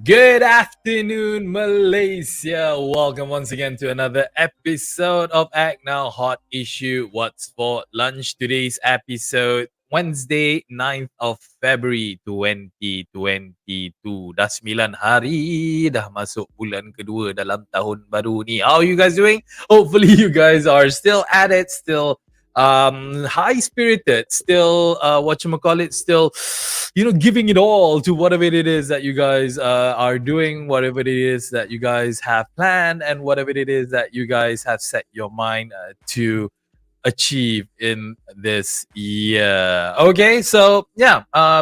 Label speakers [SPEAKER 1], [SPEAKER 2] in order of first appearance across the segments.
[SPEAKER 1] Good afternoon, Malaysia. Welcome once again to another episode of ACTnow Hot Issue. What's for lunch? Today's episode, Wednesday, 9th of February 2022. Dah 9 hari, dah masuk bulan kedua dalam tahun baru ni. How are you guys doing? Hopefully you guys are still at it, still high spirited, still still giving it all to whatever it is that you guys are doing, whatever it is that you guys have planned, and whatever it is that you guys have set your mind to achieve in this year. Okay, so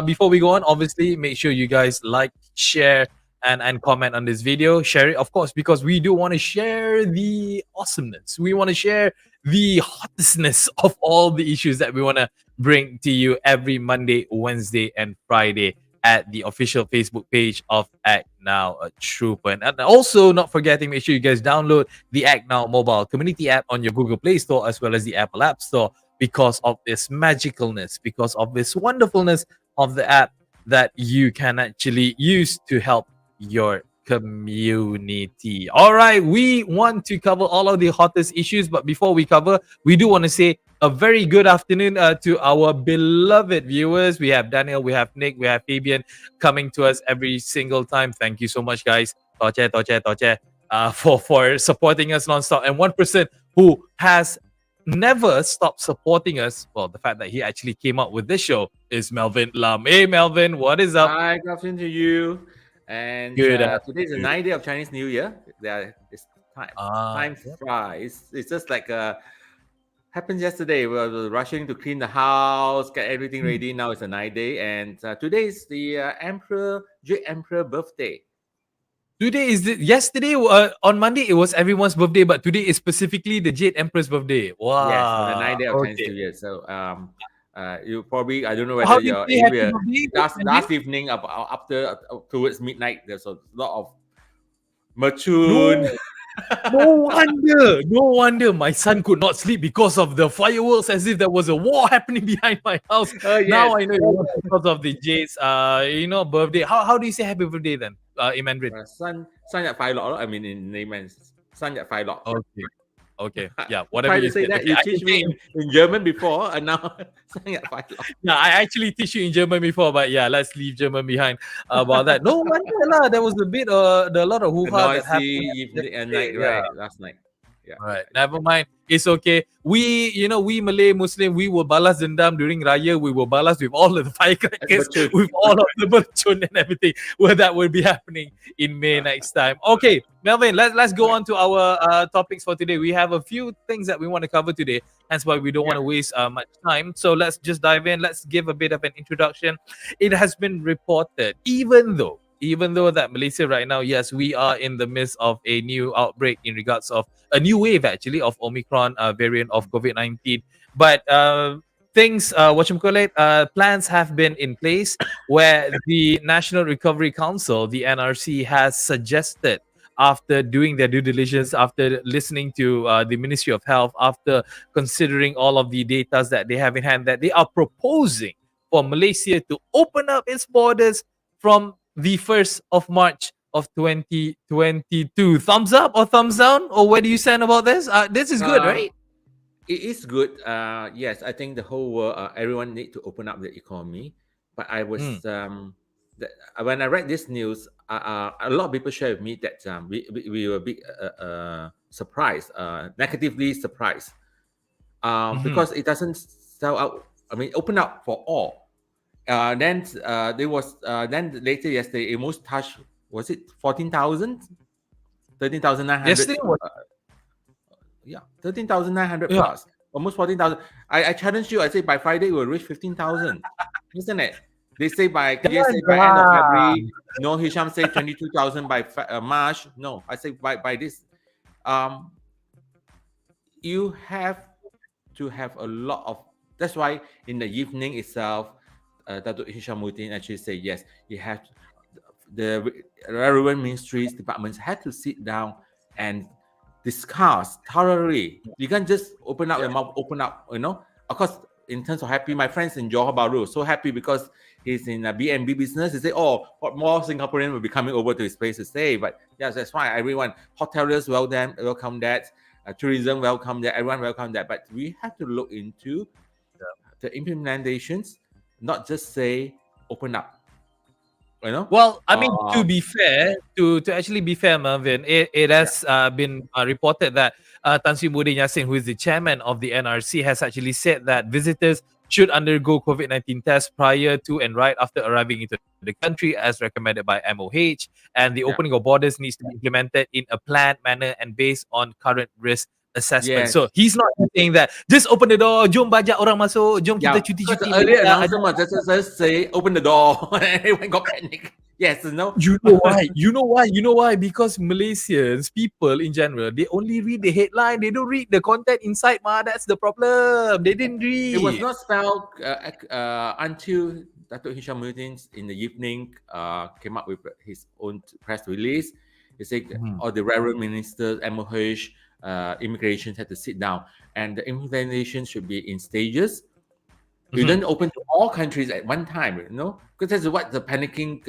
[SPEAKER 1] before we go on, obviously make sure you guys like, share, and comment on this video. Share it, of course, because we do want to share the awesomeness. We want to share the hottestness of all the issues that we want to bring to you every Monday, Wednesday, and Friday at the official Facebook page of ACTnow Troopen. And also, not forgetting, make sure you guys download the ACTnow mobile community app on your Google Play Store as well as the Apple App Store because of this magicalness, because of this wonderfulness of the app that you can actually use to help your community. All right, we want to cover all of the hottest issues, but before we cover, we do want to say a very good afternoon to our beloved viewers. We have Daniel, we have Nick, we have Fabian coming to us every single time. Thank you so much, guys. Toche, for supporting us nonstop. And one person who has never stopped supporting us, well, the fact that he actually came up with this show, is Melvin Lam. Hey, Melvin, what is up?
[SPEAKER 2] Hi, good afternoon to you. And today is the 9th day of Chinese New Year. It's time flies. It's just like happened yesterday. We were rushing to clean the house, get everything ready. Now it's the 9th day, and today is the Jade Emperor birthday.
[SPEAKER 1] Today is yesterday on Monday it was everyone's birthday, but today is specifically the Jade Emperor's birthday. Wow!
[SPEAKER 2] Yes, on the 9th day of Chinese New Year. So you probably, I don't know whether your area last evening after towards midnight there's a lot of Merchun.
[SPEAKER 1] No wonder my son could not sleep because of the fireworks, as if there was a war happening behind my house.
[SPEAKER 2] Yes.
[SPEAKER 1] Now I know it was because of the Jade's birthday. How do you say happy birthday then in Mandarin?
[SPEAKER 2] San Yat Fai Lok. I mean in layman, San Yat Fai Lok.
[SPEAKER 1] Okay. Yeah, whatever you
[SPEAKER 2] say that. Okay, you teach me in German before, and now
[SPEAKER 1] yeah, I actually teach you in German before, but yeah, let's leave German behind about that. No wonder lah, there was a lot of hoo-ha that happened
[SPEAKER 2] last night. Yeah.
[SPEAKER 1] Right. Never mind. It's okay. We Malay Muslim, we will balas dendam during Raya. We will balas with all of the firecrackers, with all of the merchun and everything. Well, that will be happening in May next time. Okay, Melvin, let's go on to our topics for today. We have a few things that we want to cover today. Hence why we don't want to waste much time. So let's just dive in. Let's give a bit of an introduction. It has been reported, even though that Malaysia right now, yes, we are in the midst of a new outbreak in regards of a new wave actually of Omicron variant of COVID-19. But things, plans have been in place where the National Recovery Council, the NRC, has suggested, after doing their due diligence, after listening to the Ministry of Health, after considering all of the data that they have in hand, that they are proposing for Malaysia to open up its borders from the 1st of March of 2022. Thumbs up or thumbs down? Or where do you stand about this? This is good, right?
[SPEAKER 2] It is good. Yes, I think the whole world, everyone need to open up the economy. But I was when I read this news, a lot of people share with me that we were a bit surprised, negatively surprised, because it doesn't sell out. I mean, open up for all. Then there was then later yesterday, it almost touched, was it 14,000, 13,900?
[SPEAKER 1] Yesterday was
[SPEAKER 2] 13,900 plus, almost 14,000. I challenge you. I say by Friday we'll reach 15,000, isn't it? They say by end of February. No, Hisham say 22,000 by March. No, I say by this. You have to have a lot of. That's why in the evening itself, Datuk Hishamuddin actually say yes. You have the relevant ministries, departments had to sit down and discuss thoroughly. You can't just open up your mouth, open up, Of course, in terms of happy, my friends in Johor Bahru so happy because he's in a B&B business. They say, what more Singaporeans will be coming over to his place to stay. But yes, that's fine. Everyone, hoteliers welcome that. Tourism welcome that. Everyone welcome that. But we have to look into the implementations, not just say open up.
[SPEAKER 1] Well, I mean, to be fair, to actually be fair, Mervyn, it has been reported that Tan Sri Muhyiddin Yassin, who is the chairman of the NRC, has actually said that visitors should undergo COVID-19 tests prior to and right after arriving into the country, as recommended by MOH, and the opening of borders needs to be implemented in a planned manner and based on current risk assessment.
[SPEAKER 2] Yes.
[SPEAKER 1] So he's not saying that just open the door, jom bajak orang masuk, jom kita cuti-cuti.
[SPEAKER 2] Earlier announcement just say open the door. Everyone got panic. Yes, no.
[SPEAKER 1] You know why? Because Malaysians, people in general, they only read the headline. They don't read the content inside. That's the problem. They didn't read.
[SPEAKER 2] It was not spelled until Datuk Hishamuddin in the evening came up with his own press release. He said all the relevant ministers, MOH, immigration had to sit down, and the implementation should be in stages. You don't open to all countries at one time, because that's what the panicking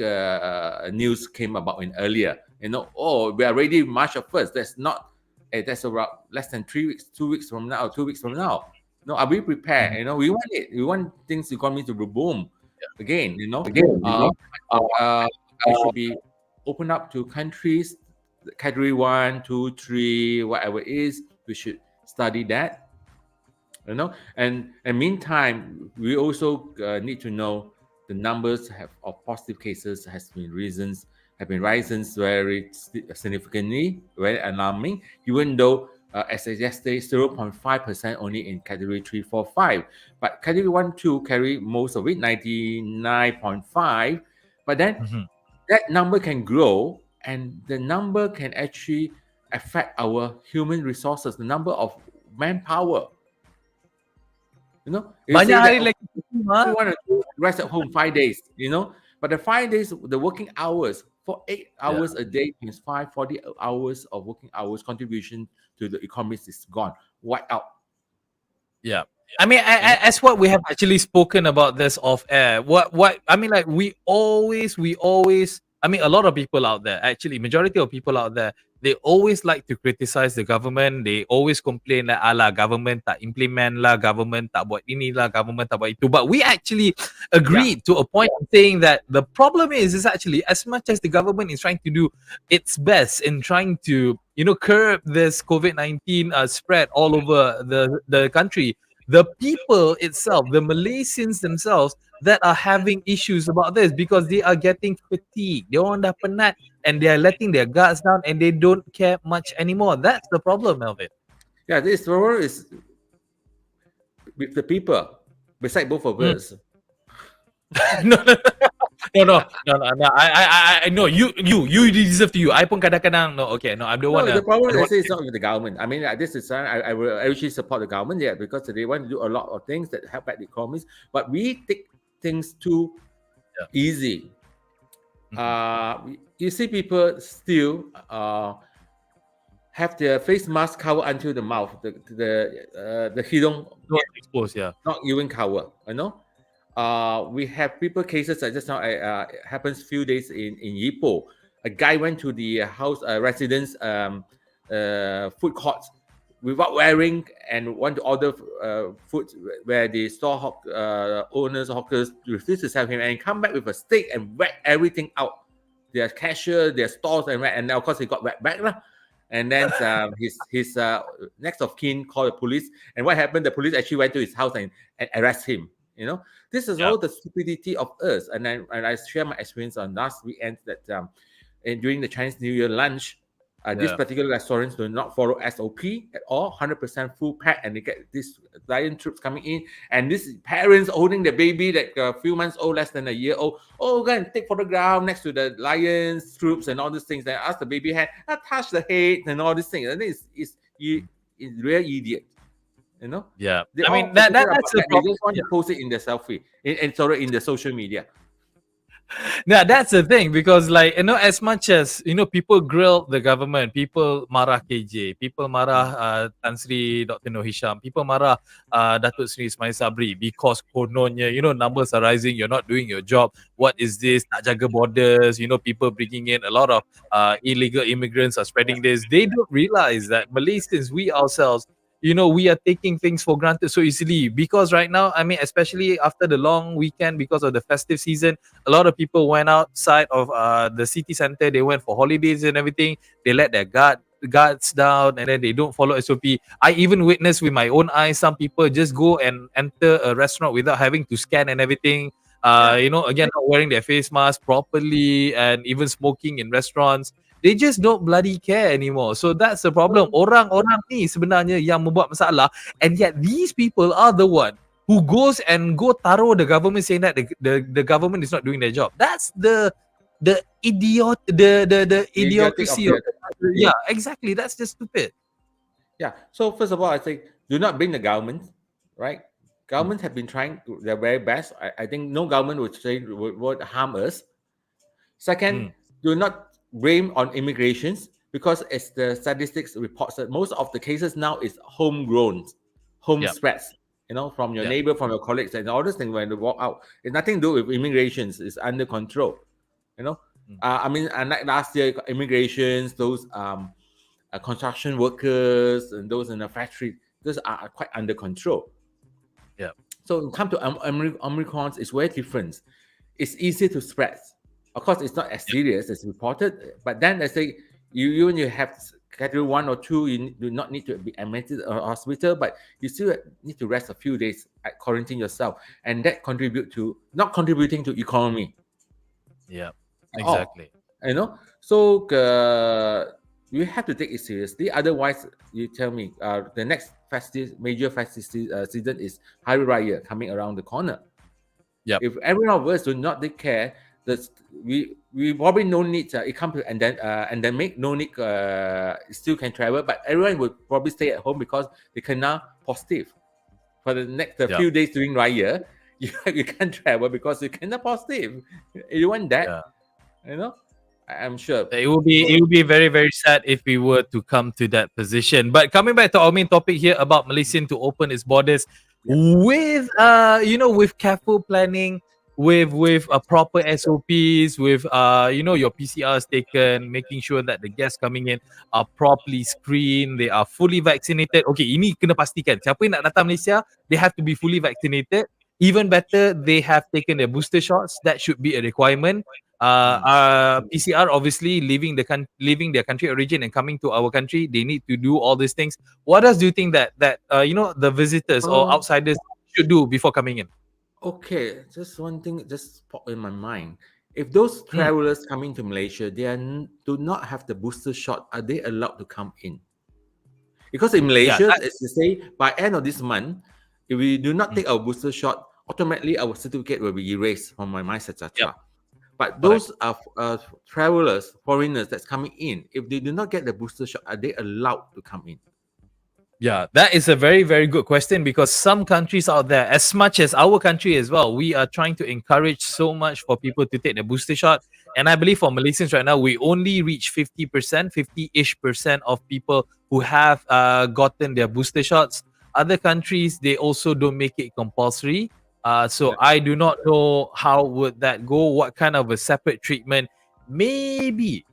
[SPEAKER 2] news came about in earlier. We are ready March 1st. That's not. That's about less than 3 weeks, 2 weeks from now, 2 weeks from now. No, are we prepared? We want it. We want things economy to boom again. It should be open up to countries. Category 1, 2, 3, whatever it is, we should study that. And meantime, we also need to know the numbers of positive cases have been rising very significantly, very alarming. Even though as of yesterday, 0.5% only in category 3, 4, 5, but category 1, 2 carry most of it, 99.5. But then that number can grow. And the number can actually affect our human resources, the number of manpower.
[SPEAKER 1] Banyak hari lagi.
[SPEAKER 2] We want to rest at home 5 days, But the 5 days, the working hours, for 8 hours a day means 40 hours of working hours contribution to the economy is gone, wiped out.
[SPEAKER 1] Yeah. I mean, as what we have actually spoken about this off air. We always. I mean, a lot of people out there, actually, majority of people out there, they always like to criticize the government. They always complain that, government tak implement lah, government tak buat ini lah, government tak buat itu. But we actually agreed to a point of saying that the problem is actually, as much as the government is trying to do its best in trying to, curb this COVID-19 spread all over the country, the people itself, the Malaysians themselves, that are having issues about this because they are getting fatigued. They orang dah penat and they are letting their guards down and they don't care much anymore. That's the problem, Melvin.
[SPEAKER 2] Yeah, this problem is with the people, beside both of us.
[SPEAKER 1] No. I know you deserve to you. I pun kadang-kadang no. Okay, no, I don't want to.
[SPEAKER 2] The problem I say it's not with the government. I mean, this is I will actually support the government, because they want to do a lot of things that help back the economies, but we take things too easy. You see people still have their face mask covered until the mouth, the hidung
[SPEAKER 1] not exposed,
[SPEAKER 2] not even covered. We have people cases that just now happens few days in Ipoh. A guy went to the house residence food court without wearing and want to order food where the store owners, hawkers refuse to serve him, and come back with a stick and whack everything out. Their cashier, their stores, and of course he got whacked back. And then his next of kin called the police. And what happened? The police actually went to his house and arrest him. This is all the stupidity of us. And I share my experience on last weekend that during the Chinese New Year lunch, these particular restaurants do not follow SOP at all, 100% full pack, and they get these lion troops coming in, and these parents holding the baby like a few months old, less than a year old. Oh, go and take photograph next to the lions troops and all these things. They ask the baby head, touch the head and all these things. And it's real idiot.
[SPEAKER 1] Yeah,
[SPEAKER 2] they
[SPEAKER 1] I mean that's the problem.
[SPEAKER 2] They just want to post it in the selfie, in the social media.
[SPEAKER 1] Now that's the thing, because as much as people grill the government, people marah KJ, people marah Tan Sri Dr. Noor Hisham, people marah Datuk Sri Ismail Sabri because kononnya numbers are rising, you're not doing your job, what is this, tak jaga borders, people bringing in a lot of illegal immigrants are spreading this. They don't realize that Malaysians, we ourselves, we are taking things for granted so easily, because right now, I mean, especially after the long weekend, because of the festive season, a lot of people went outside of the city center. They went for holidays and everything. They let their guards down, and then they don't follow SOP. I even witnessed with my own eyes some people just go and enter a restaurant without having to scan and everything. Again, not wearing their face mask properly, and even smoking in restaurants. They just don't bloody care anymore. So that's the problem. Orang-orang ni sebenarnya yang membuat masalah, and yet these people are the one who goes and taruh the government, saying that the government is not doing their job. That's the idiocy of yeah, exactly. That's just stupid.
[SPEAKER 2] Yeah. So first of all, I think do not blame the government, right? Government have been trying their very best. I think no government would harm us. Second, do not blame on immigrations, because as the statistics reports that most of the cases now is homegrown, spreads, from your neighbor, from your colleagues, and all these things when they walk out. It's nothing to do with immigrations. It's under control. I mean, unlike last year, immigrations, those construction workers and those in the factory, those are quite under control.
[SPEAKER 1] Yeah.
[SPEAKER 2] So when it comes to Omicron, it's very different. It's easier to spread. Of course, it's not as serious as reported, but then they say you have category 1 or 2, you do not need to be admitted to a hospital, but you still need to rest a few days, quarantine yourself, and that not contributing to economy.
[SPEAKER 1] Yeah, exactly.
[SPEAKER 2] So you have to take it seriously. Otherwise, you tell me the next major festive season is Hari Raya coming around the corner.
[SPEAKER 1] Yeah.
[SPEAKER 2] If every one of us do not take care, we probably no need it comes to endemic, no need still can travel, but everyone would probably stay at home because they cannot positive for the next few days during Raya. You can't travel because you cannot positive. You want that? I'm sure
[SPEAKER 1] it will be very, very sad if we were to come to that position. But coming back to our main topic here about Malaysia to open its borders with with careful planning, with proper SOPs, with your PCRs taken, making sure that the guests coming in are properly screened, they are fully vaccinated. Okay, ini kena pastikan siapa yang nak datang Malaysia, they have to be fully vaccinated. Even better, they have taken their booster shots. That should be a requirement. PCR, obviously, leaving their country origin and coming to our country, they need to do all these things. What else do you think that the visitors or outsiders should do before coming in?
[SPEAKER 2] Okay, just one thing just popped in my mind. If those travelers coming to Malaysia, they do not have the booster shot, are they allowed to come in? Because in Malaysia, as you say, by end of this month, if we do not take our booster shot, automatically our certificate will be erased from my MySejahtera. But those travelers, foreigners that's coming in, if they do not get the booster shot, are they allowed to come in?
[SPEAKER 1] Yeah, that is a very, very good question, because some countries out there, as much as our country as well, we are trying to encourage so much for people to take the booster shot. And I believe for Malaysians right now, we only reach 50%, 50-ish% of people who have gotten their booster shots. Other countries, they also don't make it compulsory. So I do not know how would that go, what kind of a separate treatment. Maybe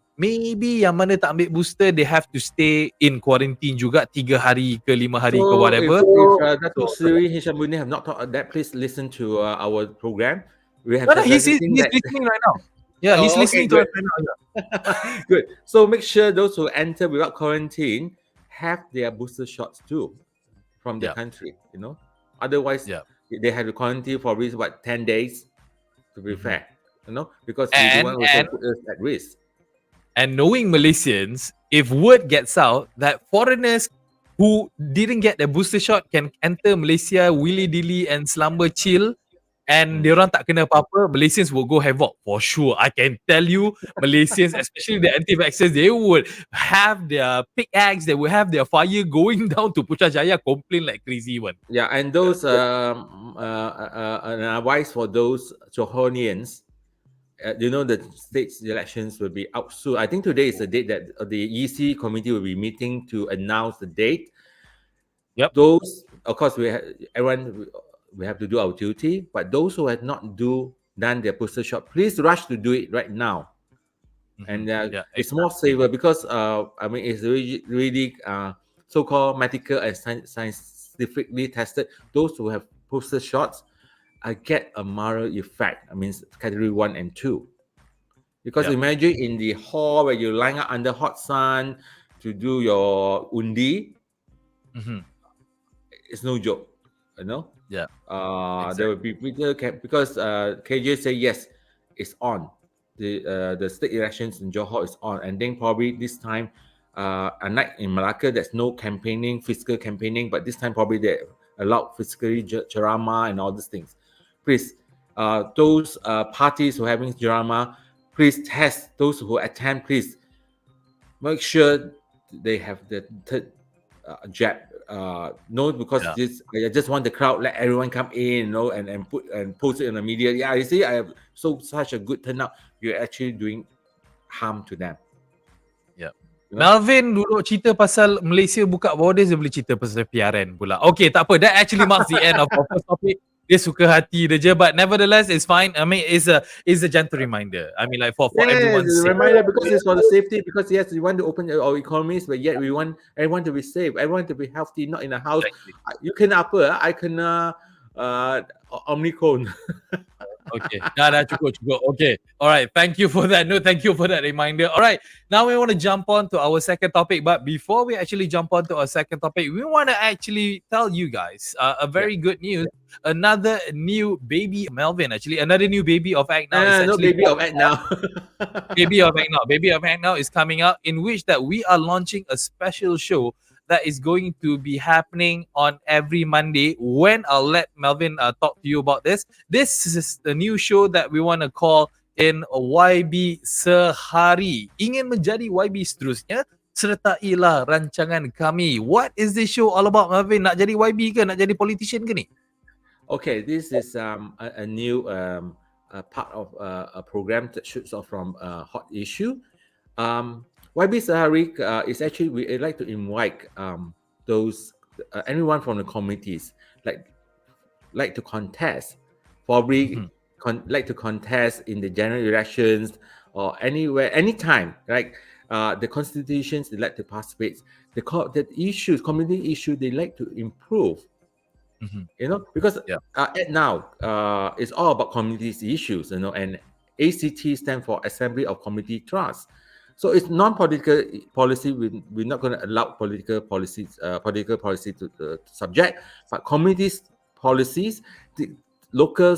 [SPEAKER 1] yang mana tak ambil booster, they have to stay in quarantine juga 3 hari ke 5 hari ke whatever.
[SPEAKER 2] If Datuk Seri Hishamuddin have not thought of that, please listen to our program. We have
[SPEAKER 1] he's listening right now. Yeah, he's listening to us right now. Yeah.
[SPEAKER 2] Good. So make sure those who enter without quarantine have their booster shots too from the country, you know. Otherwise, they have to quarantine for 10 days to be fair, you know, because we don't want to put us at risk.
[SPEAKER 1] And knowing Malaysians, if word gets out that foreigners who didn't get their booster shot can enter Malaysia willy-dilly and slumber chill, and diorang tak kena apa-apa, Malaysians will go havoc for sure. I can tell you, Malaysians, especially the anti-vaxxers, they would have their pickaxe, they will have their fire going down to Putrajaya, complain like crazy one.
[SPEAKER 2] Yeah, and those advice for those Johorians, you know, the state elections will be out soon. I think today is the date that the EC committee will be meeting to announce the date.
[SPEAKER 1] Yep.
[SPEAKER 2] Those, of course, we have to do our duty. But those who have not done their booster shot, please rush to do it right now. And it's more safer because I mean, it's really so-called medical and scientifically tested. Those who have booster shots, I get a mild effect. I mean, category 1 and 2. Because imagine in the hall where you line up under hot sun to do your undi, it's no joke, you know.
[SPEAKER 1] Yeah.
[SPEAKER 2] Exactly. There will be people because KJ say yes, it's on. The state elections in Johor is on, and then probably this time, unlike in Malacca, there's no campaigning, fiscal campaigning, but this time probably they allowed fiscally ceramah and all these things. Please, those parties who are having ceramah, please test. Those who attend, please make sure they have the third jab. No, because this I just want the crowd, let everyone come in, you know, and post it in the media. Yeah, you see, I have such a good turnout. You're actually doing harm to them.
[SPEAKER 1] Yeah. You know? Melvin duduk cerita pasal Malaysia buka borders, dia boleh cerita pasal PRN pula. Okay, tak apa. That actually marks the end of our first topic. Dia suka hati dia je, but nevertheless, it's fine. I mean, it's a gentle reminder. I mean, like for everyone's
[SPEAKER 2] sake. Reminder because it's for the safety. Because yes, we want to open our economies, but yet we want everyone to be safe, everyone to be healthy, not in a house. Exactly. You can I can Omicron.
[SPEAKER 1] Okay, dah cukup. Okay, all right. Thank you for that. No, thank you for that reminder. All right, now we want to jump on to our second topic. But before we actually jump on to our second topic, we want to actually tell you guys a very good news. Another new baby, Melvin. Actually, another new baby of ACTnow.
[SPEAKER 2] Baby of ACTnow.
[SPEAKER 1] Baby of ACTnow. Baby of ACTnow is coming out, in which that we are launching a special show that is going to be happening on every Monday. When I'll let Melvin talk to you about this. This is the new show that we want to call in YB Sehari. Ingin menjadi YB seterusnya? Sertailah rancangan kami. What is this show all about, Melvin? Nak jadi YB ke? Nak jadi politician ke ni?
[SPEAKER 2] Okay, this is a new part of a program that shoots off from Hot Issue. YB Sehari is actually, we like to invite those anyone from the communities like to contest, probably like to contest in the general elections or anywhere, anytime. Like the constitutions, they like to participate. The issues, community issues, they like to improve. You know, because now it's all about community issues. You know, and ACT stands for Assembly of Community Trust. So it's non-political policy. We're not going to allow political policy to subject, but communities policies, the local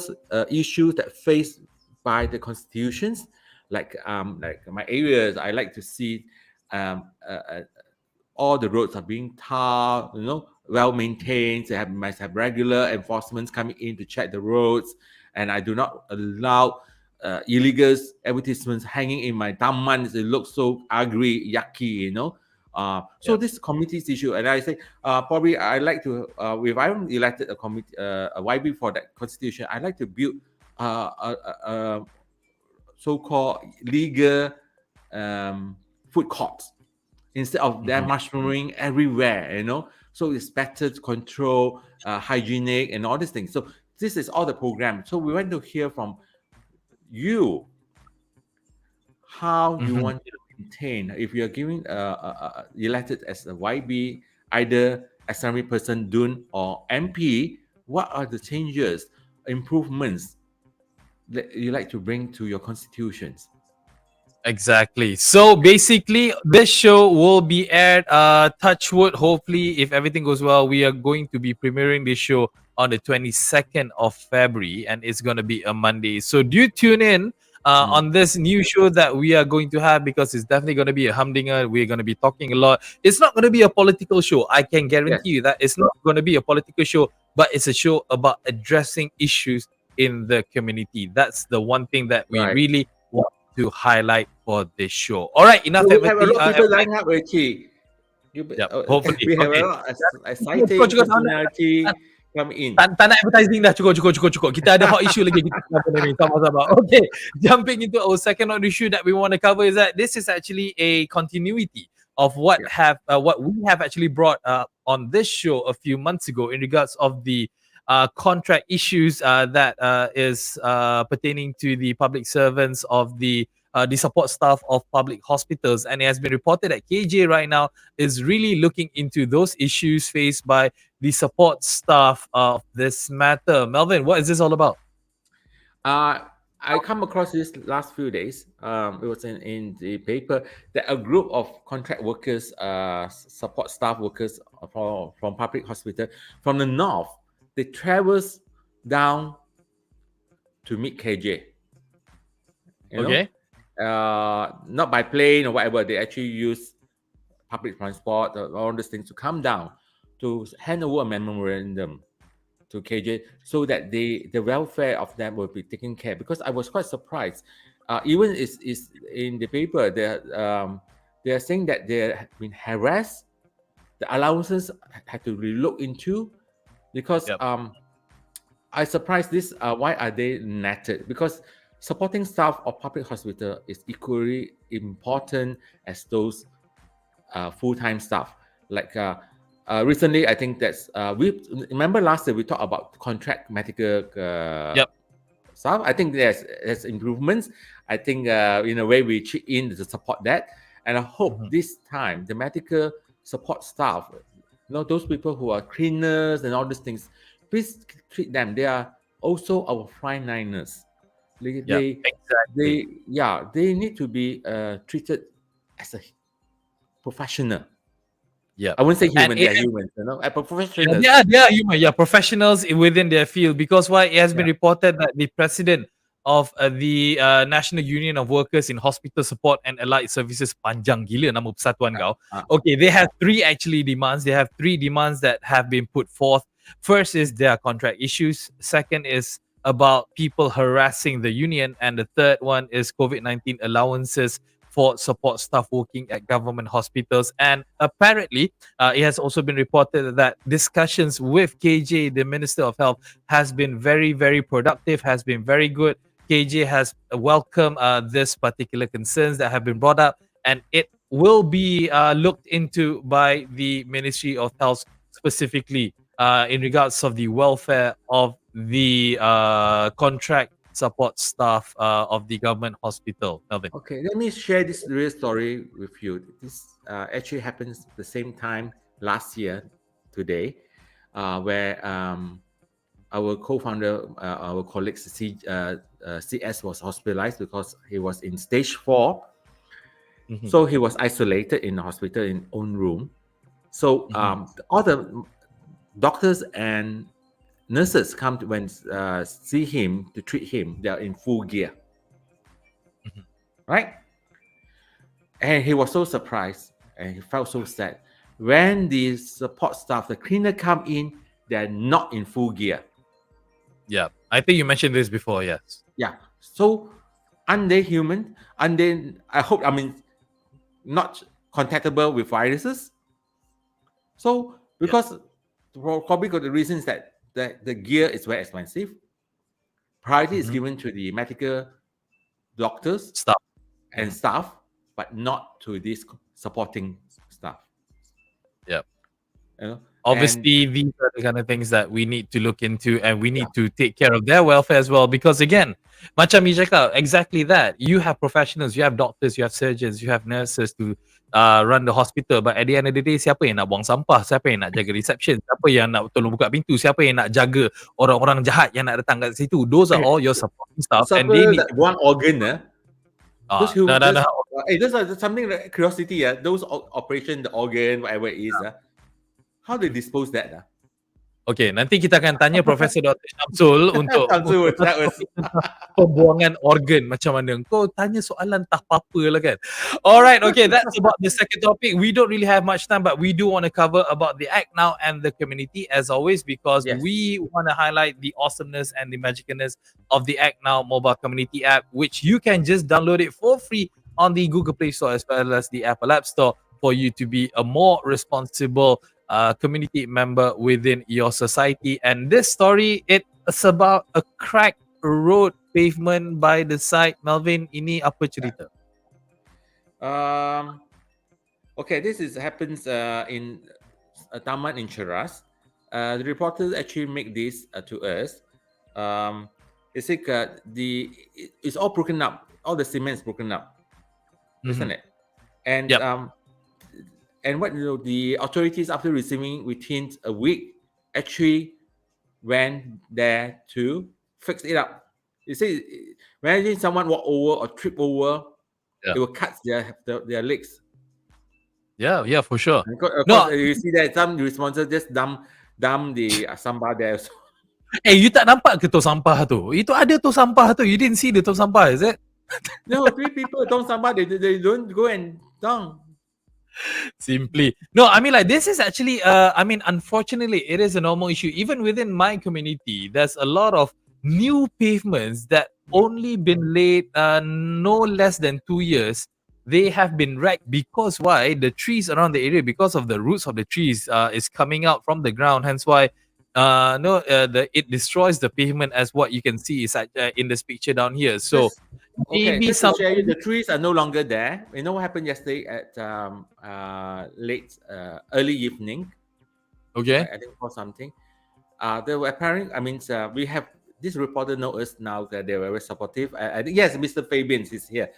[SPEAKER 2] issues that faced by the constitutions, like my areas, I like to see all the roads are being tarred, you know, well maintained. They must have regular enforcement coming in to check the roads, and I do not allow illegal advertisements hanging in my taman. It looks so ugly, yucky, So this committee's issue, and I say probably I like to if I'm elected a committee a YB for that constitution, I like to build a so-called legal food courts instead of them mushrooming everywhere. So it's better to control, hygienic, and all these things. So this is all the program. So we want to hear from you how you want to maintain. If you're giving elected as a YB, either assembly person, DUN, or MP, what are the changes, improvements that you like to bring to your constitutions?
[SPEAKER 1] Exactly. So basically, this show will be aired. Touch wood. Hopefully, if everything goes well, we are going to be premiering this show on the 22nd of February, and it's going to be a Monday. So do tune in on this new show that we are going to have, because it's definitely going to be a humdinger. We're going to be talking a lot. It's not going to be a political show. I can guarantee you that it's not going to be a political show, but it's a show about addressing issues in the community. That's the one thing that we really want to highlight for this show. All right, enough.
[SPEAKER 2] We have a lot of people lined up already.
[SPEAKER 1] Hopefully.
[SPEAKER 2] We have a lot of exciting personality come in.
[SPEAKER 1] Tak nak advertising dah. Cukup. Kita ada hot issue lagi. Kita cover ni. Sabar. Okay, jumping into our second hot issue that we want to cover is that this is actually a continuity of what we have actually brought on this show a few months ago in regards of the contract issues that is pertaining to the public servants of the support staff of public hospitals. And it has been reported that KJ right now is really looking into those issues faced by the support staff of this matter. Melvin, what is this all about?
[SPEAKER 2] I come across this last few days. It was in the paper that a group of contract workers, support staff workers from public hospital from the north, they travels down to meet KJ. Not by plane or whatever. They actually use public transport, all these things to come down to hand over a memorandum to KJ so that the welfare of them will be taken care. Because I was quite surprised. Even is in the paper, they are saying that they have been harassed. The allowances had to be looked into because I surprised this. Why are they netted? Because supporting staff of public hospital is equally important as those full-time staff. Like recently, I think that's we remember last year we talked about contract medical staff. I think there's improvements. I think in a way we chip in to support that, and I hope this time the medical support staff, those people who are cleaners and all these things, please treat them. They are also our frontliners. They need to be treated as a professional. I wouldn't say human. They're humans, professionals.
[SPEAKER 1] Human. Professionals within their field. Because why? It has been reported that the president of the National Union of Workers in Hospital Support and Allied Services, panjang gila nama persatuan kau. Okay, they have three demands. They have three demands that have been put forth. First is their contract issues. Second is about people harassing the union, and the third one is COVID-19 allowances for support staff working at government hospitals. And apparently, it has also been reported that discussions with KJ, the Minister of Health, has been very, very productive, has been very good. KJ has welcomed this particular concerns that have been brought up, and it will be looked into by the Ministry of Health specifically in regards of the welfare of the contract support staff of the government hospital. Melvin.
[SPEAKER 2] Okay, let me share this real story with you. This actually happens at the same time last year today, where our co-founder, our colleague CS was hospitalized because he was in stage 4. So he was isolated in the hospital in own room. So all the doctors and nurses come to see him to treat him. They are in full gear, right? And he was so surprised and he felt so sad when the support staff, the cleaner, come in. They are not in full gear.
[SPEAKER 1] Yeah, I think you mentioned this before. Yes.
[SPEAKER 2] Yeah. So Aren't they human? Aren't they, not contactable with viruses? So, because probably got the reasons that the gear is very expensive, priority is given to the medical doctors and staff, but not to these supporting staff.
[SPEAKER 1] Yeah.
[SPEAKER 2] You know?
[SPEAKER 1] Obviously, these are the kind of things that we need to look into, and we need to take care of their welfare as well. Because again, macam you cakap, exactly that. You have professionals, you have doctors, you have surgeons, you have nurses to run the hospital. But at the end of the day, siapa yang nak buang sampah? Siapa yang nak jaga reception? Siapa yang nak tolong buka pintu? Siapa yang nak jaga orang-orang jahat yang nak datang kat situ? Those are all your supporting staff, and they need
[SPEAKER 2] buang organ. Those
[SPEAKER 1] those
[SPEAKER 2] are something like curiosity. Those operation, the organ, whatever it is. How they dispose that?
[SPEAKER 1] Okay, nanti kita akan tanya Profesor Dr. Syamsul untuk pembuangan organ macam mana. Kau tanya soalan tak apa-apa lah kan. Alright, okay, that's about the second topic. We don't really have much time, but we do want to cover about the ACTnow and the community as always, because we want to highlight the awesomeness and the magicalness of the ACTnow mobile community app, which you can just download it for free on the Google Play Store as well as the Apple App Store for you to be a more responsible community member within your society. And this story, it's about a cracked road pavement by the side. Melvin, ini apa cerita?
[SPEAKER 2] Okay, this happens in a taman in Cheras. The reporters actually make this to us. It's like it's all broken up. All the cement is broken up, isn't it? And and what the authorities, after receiving within a week, actually went there to fix it up. You see, imagine someone walk over or trip over, it will cut their legs.
[SPEAKER 1] Yeah, for sure.
[SPEAKER 2] Of course, you see that some responses just dump the sampah there.
[SPEAKER 1] You tak nampak ke tong sampah tu? Itu ada tong sampah tu. You didn't see the tong sampah, is it?
[SPEAKER 2] No, 3 people tong sampah. They don't go and dump.
[SPEAKER 1] Simply. No, I mean, like, this is actually, unfortunately, it is a normal issue. Even within my community, there's a lot of new pavements that only been laid no less than 2 years. They have been wrecked because why? The trees around the area, because of the roots of the trees is coming out from the ground. Hence why it destroys the pavement, as what you can see is in this picture down here. So
[SPEAKER 2] maybe the trees are no longer there. You know what happened yesterday at early evening?
[SPEAKER 1] Okay.
[SPEAKER 2] I think for something. They were apparent. We have this reporter knows us now that they were very supportive. I think yes, Mr. Fabians is here.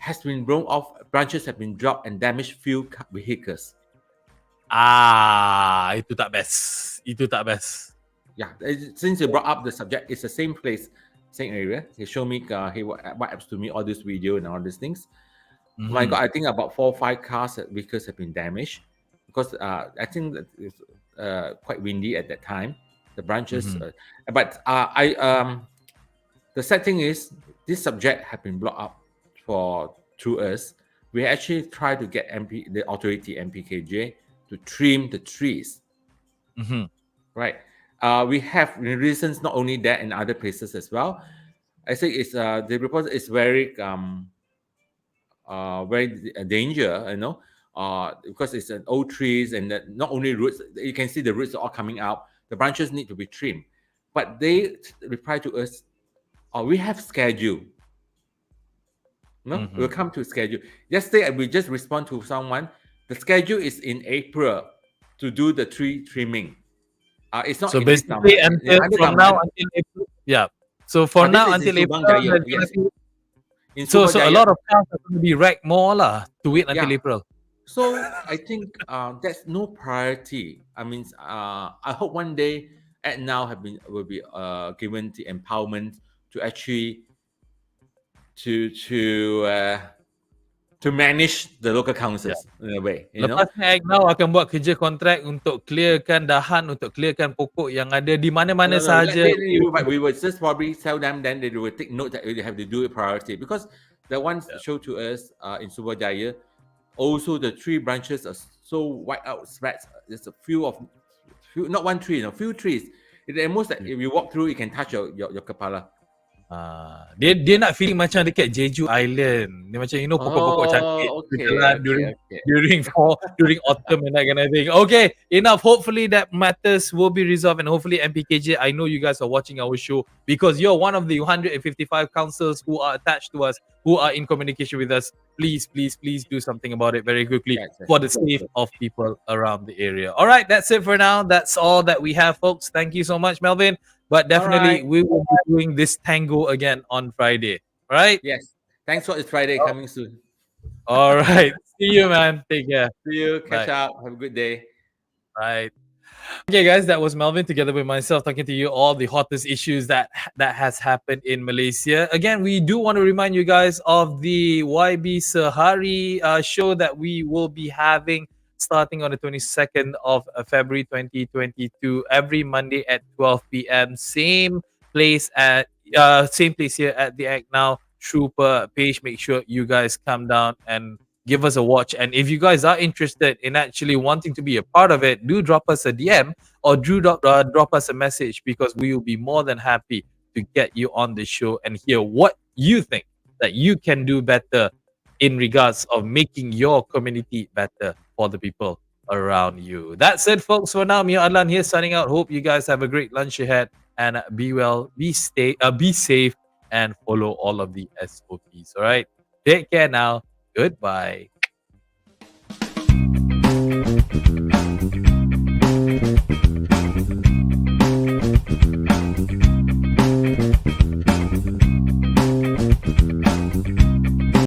[SPEAKER 2] Has been blown off. Branches have been dropped and damaged few vehicles.
[SPEAKER 1] Itu tak best.
[SPEAKER 2] Yeah, since you brought up the subject, it's the same place, same area. He showed me, he WhatsApps to me all this video and all these things. Oh my God, I think about 4 or 5 vehicles have been damaged because I think that it's quite windy at that time. The branches, but the sad thing is this subject have been blocked up through us. We actually try to get the authority MPKJ to trim the trees. Right. We have reasons not only that in other places as well. I think it's the report is very danger, because it's an old trees and not only roots. You can see the roots are all coming out. The branches need to be trimmed, but they reply to us, we have schedule. We'll come to schedule. Yesterday we just respond to someone. The schedule is in April to do the tree trimming. It's not
[SPEAKER 1] so basically from now until April. Yeah. So for now until April. So a lot of cars are going to be wrecked more to wait until April.
[SPEAKER 2] So I think that's no priority. I hope one day ACTnow will be given the empowerment to actually to manage the local councils in a way.
[SPEAKER 1] Lepas ni ACTnow akan buat kerja kontrak untuk clearkan dahan, untuk clearkan pokok yang ada di mana-mana sahaja.
[SPEAKER 2] We would just probably tell them, then they will take note that they have to do it priority, because the ones showed to us in Subrajaya, also the tree branches are so wide out spread. There's a few not one tree, few trees. It's almost like if you walk through, you can touch your kepala.
[SPEAKER 1] Dia nak feeling macam dekat Jeju Island. Dia macam pokok-pokok cantik berjalan during fall, during autumn and that kind of thing. Okay, enough. Hopefully that matters will be resolved, and hopefully MPKJ, I know you guys are watching our show because you're one of the 155 councils who are attached to us, who are in communication with us. Please do something about it very quickly for the sake of people around the area. All right, that's it for now. That's all that we have, folks. Thank you so much, Melvin. But definitely, we will be doing this tango again on Friday. All right?
[SPEAKER 2] Yes. Thanks for this Friday coming soon.
[SPEAKER 1] All right. See you, man. Take care.
[SPEAKER 2] See you. Catch up. Have a good day.
[SPEAKER 1] Right. Okay, guys, that was Melvin together with myself talking to you all the hottest issues that has happened in Malaysia. Again, we do want to remind you guys of the YB Sehari show that we will be having starting on the 22nd of February 2022 every Monday at 12 p.m. Same place here at the ACTnow Trooper page. Make sure you guys come down and give us a watch. And if you guys are interested in actually wanting to be a part of it, do drop us a DM or do drop us a message, because we will be more than happy to get you on the show and hear what you think that you can do better in regards of making your community better for the people around you. That's it, folks. For now, Mia Adlan here signing out. Hope you guys have a great lunch ahead, and be well, be safe, and follow all of the SOPs. All right, take care now. Goodbye.